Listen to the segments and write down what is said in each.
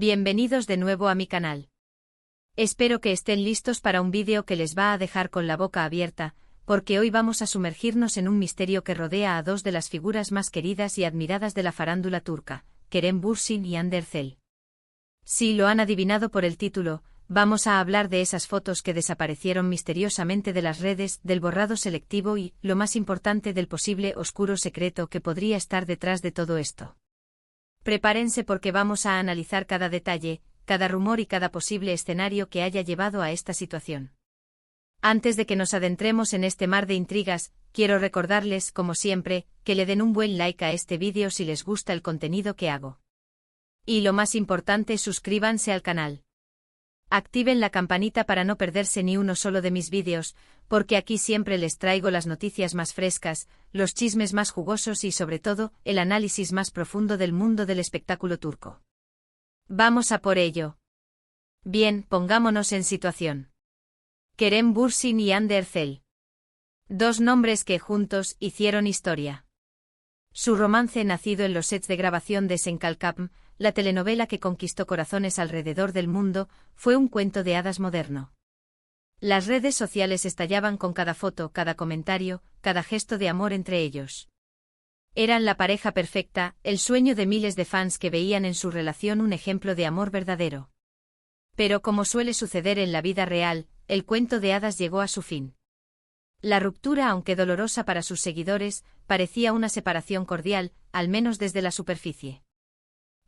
Bienvenidos de nuevo a mi canal. Espero que estén listos para un vídeo que les va a dejar con la boca abierta, porque hoy vamos a sumergirnos en un misterio que rodea a dos de las figuras más queridas y admiradas de la farándula turca, Kerem Bürsin y Hande Erçel. Si lo han adivinado por el título, vamos a hablar de esas fotos que desaparecieron misteriosamente de las redes, del borrado selectivo y, lo más importante, del posible oscuro secreto que podría estar detrás de todo esto. Prepárense porque vamos a analizar cada detalle, cada rumor y cada posible escenario que haya llevado a esta situación. Antes de que nos adentremos en este mar de intrigas, quiero recordarles, como siempre, que le den un buen like a este vídeo si les gusta el contenido que hago. Y lo más importante, suscríbanse al canal. Activen la campanita para no perderse ni uno solo de mis vídeos, porque aquí siempre les traigo las noticias más frescas, los chismes más jugosos y sobre todo, el análisis más profundo del mundo del espectáculo turco. Vamos a por ello. Bien, pongámonos en situación. Kerem Bürsin y Hande Erçel. Dos nombres que juntos hicieron historia. Su romance, nacido en los sets de grabación de Sen Kalkapm, la telenovela que conquistó corazones alrededor del mundo, fue un cuento de hadas moderno. Las redes sociales estallaban con cada foto, cada comentario, cada gesto de amor entre ellos. Eran la pareja perfecta, el sueño de miles de fans que veían en su relación un ejemplo de amor verdadero. Pero como suele suceder en la vida real, el cuento de hadas llegó a su fin. La ruptura, aunque dolorosa para sus seguidores, parecía una separación cordial, al menos desde la superficie.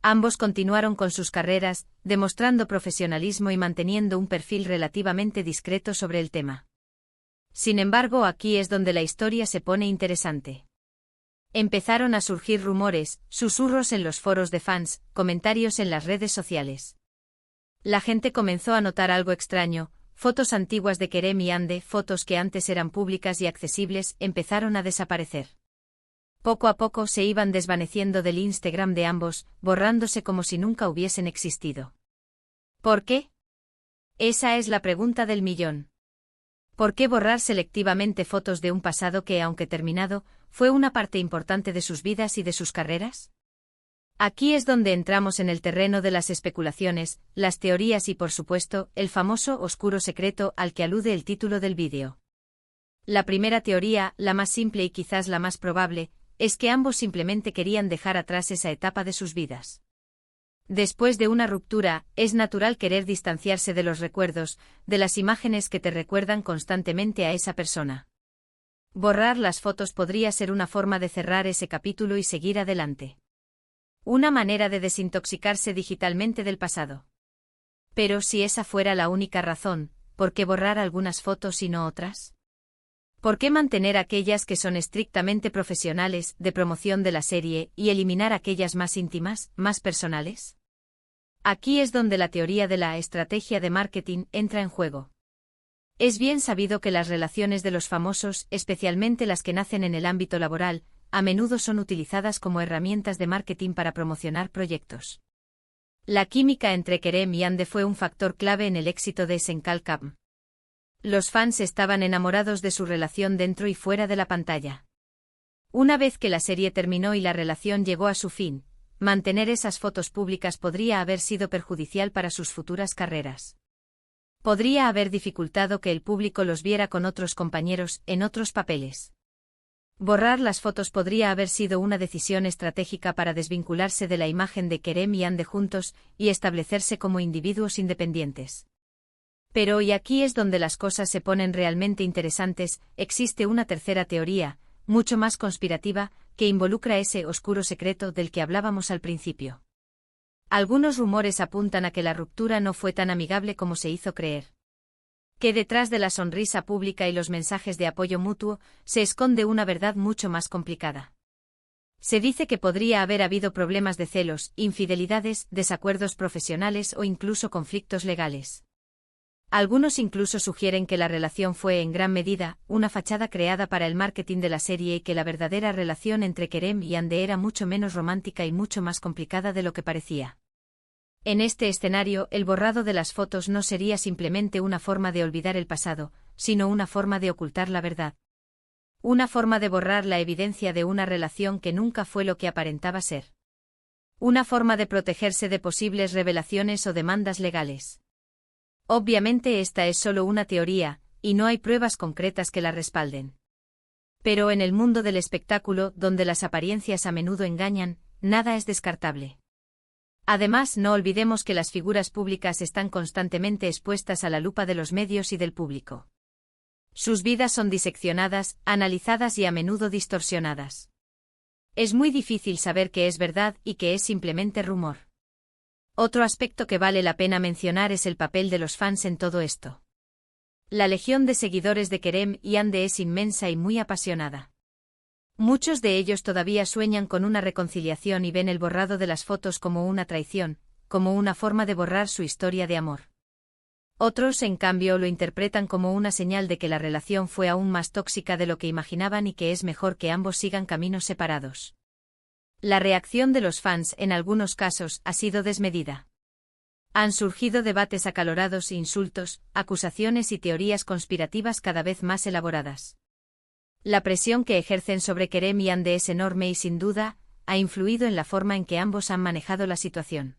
Ambos continuaron con sus carreras, demostrando profesionalismo y manteniendo un perfil relativamente discreto sobre el tema. Sin embargo, aquí es donde la historia se pone interesante. Empezaron a surgir rumores, susurros en los foros de fans, comentarios en las redes sociales. La gente comenzó a notar algo extraño, fotos antiguas de Kerem y Hande, fotos que antes eran públicas y accesibles, empezaron a desaparecer. Poco a poco se iban desvaneciendo del Instagram de ambos, borrándose como si nunca hubiesen existido. ¿Por qué? Esa es la pregunta del millón. ¿Por qué borrar selectivamente fotos de un pasado que, aunque terminado, fue una parte importante de sus vidas y de sus carreras? Aquí es donde entramos en el terreno de las especulaciones, las teorías y, por supuesto, el famoso oscuro secreto al que alude el título del vídeo. La primera teoría, la más simple y quizás la más probable, es que ambos simplemente querían dejar atrás esa etapa de sus vidas. Después de una ruptura, es natural querer distanciarse de los recuerdos, de las imágenes que te recuerdan constantemente a esa persona. Borrar las fotos podría ser una forma de cerrar ese capítulo y seguir adelante. Una manera de desintoxicarse digitalmente del pasado. Pero si esa fuera la única razón, ¿por qué borrar algunas fotos y no otras? ¿Por qué mantener aquellas que son estrictamente profesionales, de promoción de la serie, y eliminar aquellas más íntimas, más personales? Aquí es donde la teoría de la estrategia de marketing entra en juego. Es bien sabido que las relaciones de los famosos, especialmente las que nacen en el ámbito laboral, a menudo son utilizadas como herramientas de marketing para promocionar proyectos. La química entre Kerem y Hande fue un factor clave en el éxito de Sen Kalkapm. Los fans estaban enamorados de su relación dentro y fuera de la pantalla. Una vez que la serie terminó y la relación llegó a su fin, mantener esas fotos públicas podría haber sido perjudicial para sus futuras carreras. Podría haber dificultado que el público los viera con otros compañeros, en otros papeles. Borrar las fotos podría haber sido una decisión estratégica para desvincularse de la imagen de Kerem y Hande juntos y establecerse como individuos independientes. Pero y aquí es donde las cosas se ponen realmente interesantes, existe una tercera teoría, mucho más conspirativa, que involucra ese oscuro secreto del que hablábamos al principio. Algunos rumores apuntan a que la ruptura no fue tan amigable como se hizo creer. Que detrás de la sonrisa pública y los mensajes de apoyo mutuo, se esconde una verdad mucho más complicada. Se dice que podría haber habido problemas de celos, infidelidades, desacuerdos profesionales o incluso conflictos legales. Algunos incluso sugieren que la relación fue en gran medida una fachada creada para el marketing de la serie y que la verdadera relación entre Kerem y Hande era mucho menos romántica y mucho más complicada de lo que parecía. En este escenario, el borrado de las fotos no sería simplemente una forma de olvidar el pasado, sino una forma de ocultar la verdad. Una forma de borrar la evidencia de una relación que nunca fue lo que aparentaba ser. Una forma de protegerse de posibles revelaciones o demandas legales. Obviamente esta es solo una teoría, y no hay pruebas concretas que la respalden. Pero en el mundo del espectáculo, donde las apariencias a menudo engañan, nada es descartable. Además, no olvidemos que las figuras públicas están constantemente expuestas a la lupa de los medios y del público. Sus vidas son diseccionadas, analizadas y a menudo distorsionadas. Es muy difícil saber qué es verdad y qué es simplemente rumor. Otro aspecto que vale la pena mencionar es el papel de los fans en todo esto. La legión de seguidores de Kerem y Yandhi es inmensa y muy apasionada. Muchos de ellos todavía sueñan con una reconciliación y ven el borrado de las fotos como una traición, como una forma de borrar su historia de amor. Otros, en cambio, lo interpretan como una señal de que la relación fue aún más tóxica de lo que imaginaban y que es mejor que ambos sigan caminos separados. La reacción de los fans, en algunos casos, ha sido desmedida. Han surgido debates acalorados, insultos, acusaciones y teorías conspirativas cada vez más elaboradas. La presión que ejercen sobre Kerem y Yandhi es enorme y sin duda, ha influido en la forma en que ambos han manejado la situación.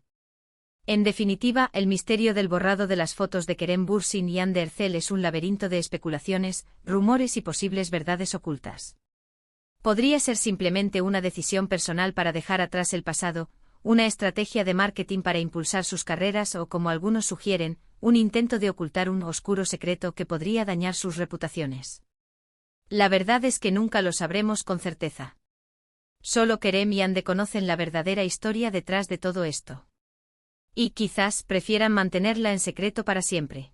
En definitiva, el misterio del borrado de las fotos de Kerem Bürsin y Yandhi Erçel es un laberinto de especulaciones, rumores y posibles verdades ocultas. Podría ser simplemente una decisión personal para dejar atrás el pasado, una estrategia de marketing para impulsar sus carreras o, como algunos sugieren, un intento de ocultar un oscuro secreto que podría dañar sus reputaciones. La verdad es que nunca lo sabremos con certeza. Solo Kerem y Yandhi conocen la verdadera historia detrás de todo esto. Y quizás prefieran mantenerla en secreto para siempre.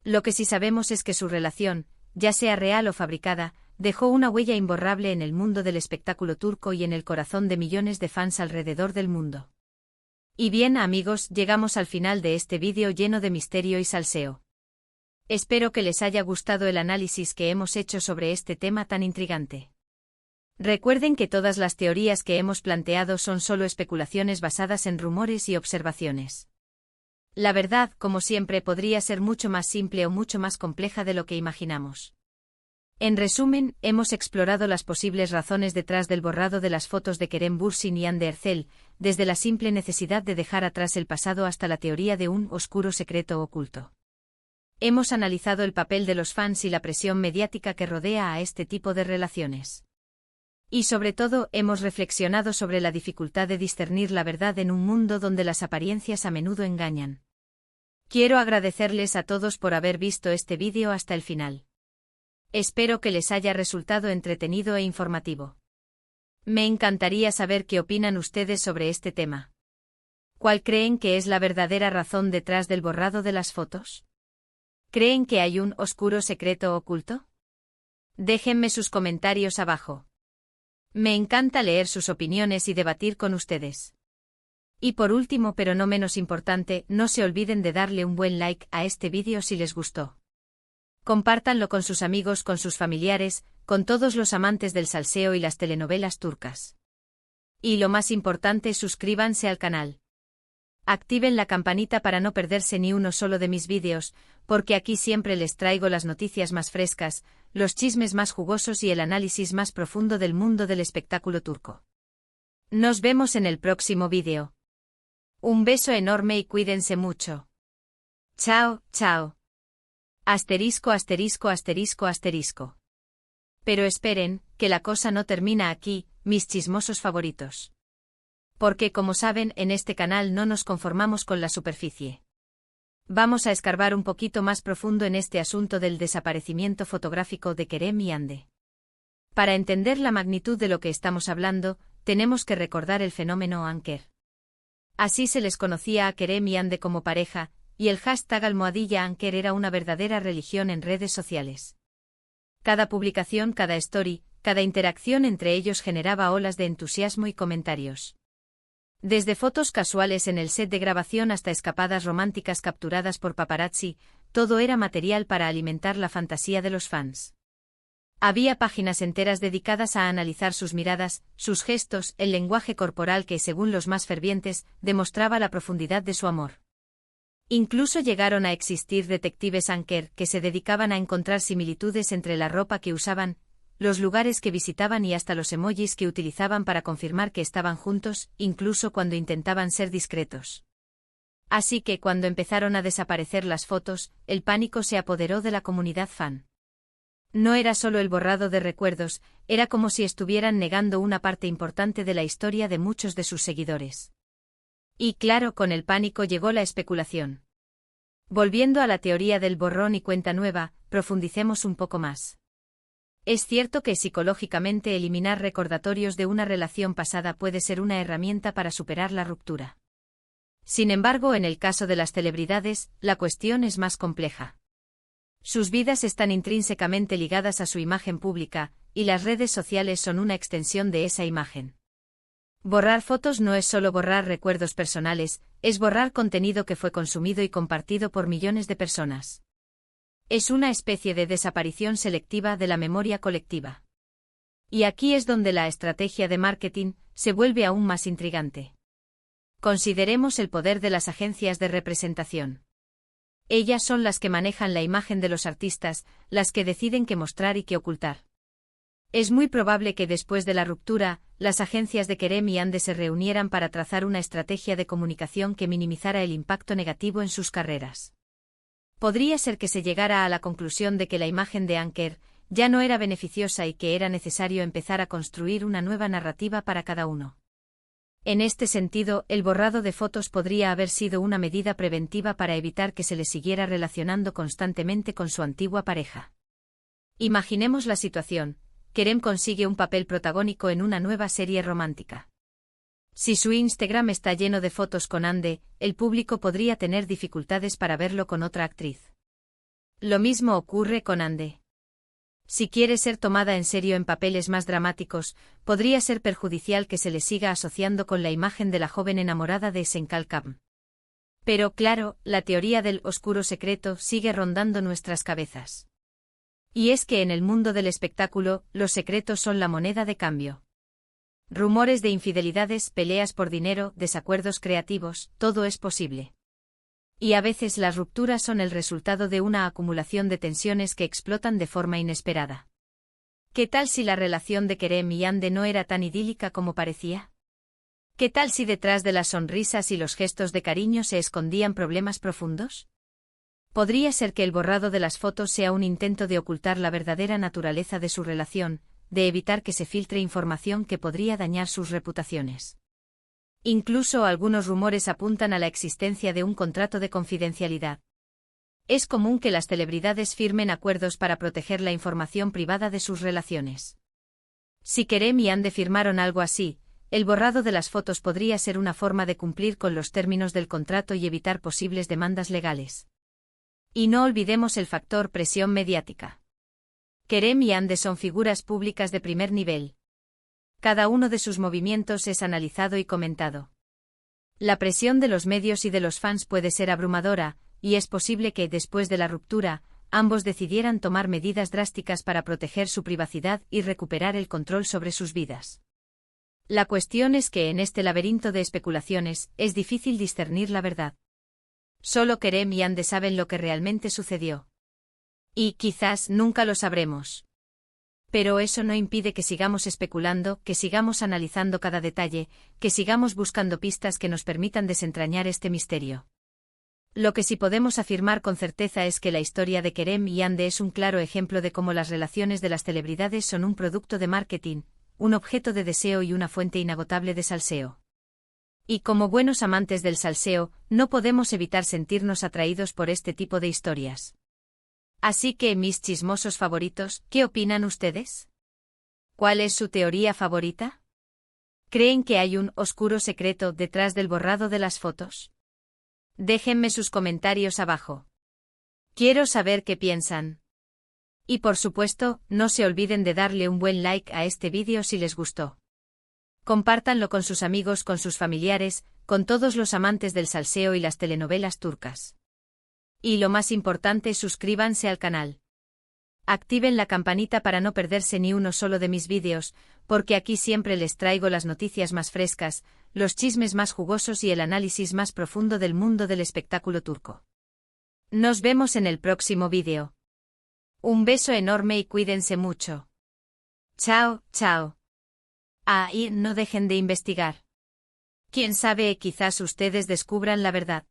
Lo que sí sabemos es que su relación, ya sea real o fabricada, dejó una huella imborrable en el mundo del espectáculo turco y en el corazón de millones de fans alrededor del mundo. Y bien, amigos, llegamos al final de este vídeo lleno de misterio y salseo. Espero que les haya gustado el análisis que hemos hecho sobre este tema tan intrigante. Recuerden que todas las teorías que hemos planteado son solo especulaciones basadas en rumores y observaciones. La verdad, como siempre, podría ser mucho más simple o mucho más compleja de lo que imaginamos. En resumen, hemos explorado las posibles razones detrás del borrado de las fotos de Kerem Bürsin y Yandhi Erçel, desde la simple necesidad de dejar atrás el pasado hasta la teoría de un oscuro secreto oculto. Hemos analizado el papel de los fans y la presión mediática que rodea a este tipo de relaciones. Y sobre todo, hemos reflexionado sobre la dificultad de discernir la verdad en un mundo donde las apariencias a menudo engañan. Quiero agradecerles a todos por haber visto este vídeo hasta el final. Espero que les haya resultado entretenido e informativo. Me encantaría saber qué opinan ustedes sobre este tema. ¿Cuál creen que es la verdadera razón detrás del borrado de las fotos? ¿Creen que hay un oscuro secreto oculto? Déjenme sus comentarios abajo. Me encanta leer sus opiniones y debatir con ustedes. Y por último, pero no menos importante, no se olviden de darle un buen like a este vídeo si les gustó. Compártanlo con sus amigos, con sus familiares, con todos los amantes del salseo y las telenovelas turcas. Y lo más importante, suscríbanse al canal. Activen la campanita para no perderse ni uno solo de mis vídeos, porque aquí siempre les traigo las noticias más frescas, los chismes más jugosos y el análisis más profundo del mundo del espectáculo turco. Nos vemos en el próximo vídeo. Un beso enorme y cuídense mucho. Chao, chao. Asterisco, asterisco, asterisco, asterisco. Pero esperen, que la cosa no termina aquí, mis chismosos favoritos. Porque como saben, en este canal no nos conformamos con la superficie. Vamos a escarbar un poquito más profundo en este asunto del desaparecimiento fotográfico de Kerem y Yandhi. Para entender la magnitud de lo que estamos hablando, tenemos que recordar el fenómeno Anker. Así se les conocía a Kerem y Yandhi como pareja, y el hashtag #Anker era una verdadera religión en redes sociales. Cada publicación, cada story, cada interacción entre ellos generaba olas de entusiasmo y comentarios. Desde fotos casuales en el set de grabación hasta escapadas románticas capturadas por paparazzi, todo era material para alimentar la fantasía de los fans. Había páginas enteras dedicadas a analizar sus miradas, sus gestos, el lenguaje corporal que, según los más fervientes, demostraba la profundidad de su amor. Incluso llegaron a existir detectives Anker que se dedicaban a encontrar similitudes entre la ropa que usaban, los lugares que visitaban y hasta los emojis que utilizaban para confirmar que estaban juntos, incluso cuando intentaban ser discretos. Así que cuando empezaron a desaparecer las fotos, el pánico se apoderó de la comunidad fan. No era solo el borrado de recuerdos, era como si estuvieran negando una parte importante de la historia de muchos de sus seguidores. Y claro, con el pánico llegó la especulación. Volviendo a la teoría del borrón y cuenta nueva, profundicemos un poco más. Es cierto que psicológicamente eliminar recordatorios de una relación pasada puede ser una herramienta para superar la ruptura. Sin embargo, en el caso de las celebridades, la cuestión es más compleja. Sus vidas están intrínsecamente ligadas a su imagen pública, y las redes sociales son una extensión de esa imagen. Borrar fotos no es solo borrar recuerdos personales, es borrar contenido que fue consumido y compartido por millones de personas. Es una especie de desaparición selectiva de la memoria colectiva. Y aquí es donde la estrategia de marketing se vuelve aún más intrigante. Consideremos el poder de las agencias de representación. Ellas son las que manejan la imagen de los artistas, las que deciden qué mostrar y qué ocultar. Es muy probable que después de la ruptura, las agencias de Kerem y Ande se reunieran para trazar una estrategia de comunicación que minimizara el impacto negativo en sus carreras. Podría ser que se llegara a la conclusión de que la imagen de Anker ya no era beneficiosa y que era necesario empezar a construir una nueva narrativa para cada uno. En este sentido, el borrado de fotos podría haber sido una medida preventiva para evitar que se le siguiera relacionando constantemente con su antigua pareja. Imaginemos la situación: Kerem consigue un papel protagónico en una nueva serie romántica. Si su Instagram está lleno de fotos con Ande, el público podría tener dificultades para verlo con otra actriz. Lo mismo ocurre con Ande. Si quiere ser tomada en serio en papeles más dramáticos, podría ser perjudicial que se le siga asociando con la imagen de la joven enamorada de Senkalkam. Pero claro, la teoría del oscuro secreto sigue rondando nuestras cabezas. Y es que en el mundo del espectáculo, los secretos son la moneda de cambio. Rumores de infidelidades, peleas por dinero, desacuerdos creativos, todo es posible. Y a veces las rupturas son el resultado de una acumulación de tensiones que explotan de forma inesperada. ¿Qué tal si la relación de Kerem y Ande no era tan idílica como parecía? ¿Qué tal si detrás de las sonrisas y los gestos de cariño se escondían problemas profundos? Podría ser que el borrado de las fotos sea un intento de ocultar la verdadera naturaleza de su relación, de evitar que se filtre información que podría dañar sus reputaciones. Incluso algunos rumores apuntan a la existencia de un contrato de confidencialidad. Es común que las celebridades firmen acuerdos para proteger la información privada de sus relaciones. Si Kerem y Ande firmaron algo así, el borrado de las fotos podría ser una forma de cumplir con los términos del contrato y evitar posibles demandas legales. Y no olvidemos el factor presión mediática. Kerem y Ande son figuras públicas de primer nivel. Cada uno de sus movimientos es analizado y comentado. La presión de los medios y de los fans puede ser abrumadora, y es posible que, después de la ruptura, ambos decidieran tomar medidas drásticas para proteger su privacidad y recuperar el control sobre sus vidas. La cuestión es que en este laberinto de especulaciones, es difícil discernir la verdad. Solo Kerem y Ande saben lo que realmente sucedió. Y quizás nunca lo sabremos. Pero eso no impide que sigamos especulando, que sigamos analizando cada detalle, que sigamos buscando pistas que nos permitan desentrañar este misterio. Lo que sí podemos afirmar con certeza es que la historia de Kerem y Ande es un claro ejemplo de cómo las relaciones de las celebridades son un producto de marketing, un objeto de deseo y una fuente inagotable de salseo. Y como buenos amantes del salseo, no podemos evitar sentirnos atraídos por este tipo de historias. Así que, mis chismosos favoritos, ¿qué opinan ustedes? ¿Cuál es su teoría favorita? ¿Creen que hay un oscuro secreto detrás del borrado de las fotos? Déjenme sus comentarios abajo. Quiero saber qué piensan. Y por supuesto, no se olviden de darle un buen like a este vídeo si les gustó. Compártanlo con sus amigos, con sus familiares, con todos los amantes del salseo y las telenovelas turcas. Y lo más importante, suscríbanse al canal. Activen la campanita para no perderse ni uno solo de mis vídeos, porque aquí siempre les traigo las noticias más frescas, los chismes más jugosos y el análisis más profundo del mundo del espectáculo turco. Nos vemos en el próximo vídeo. Un beso enorme y cuídense mucho. Chao, chao. Ah, y no dejen de investigar. Quién sabe, quizás ustedes descubran la verdad.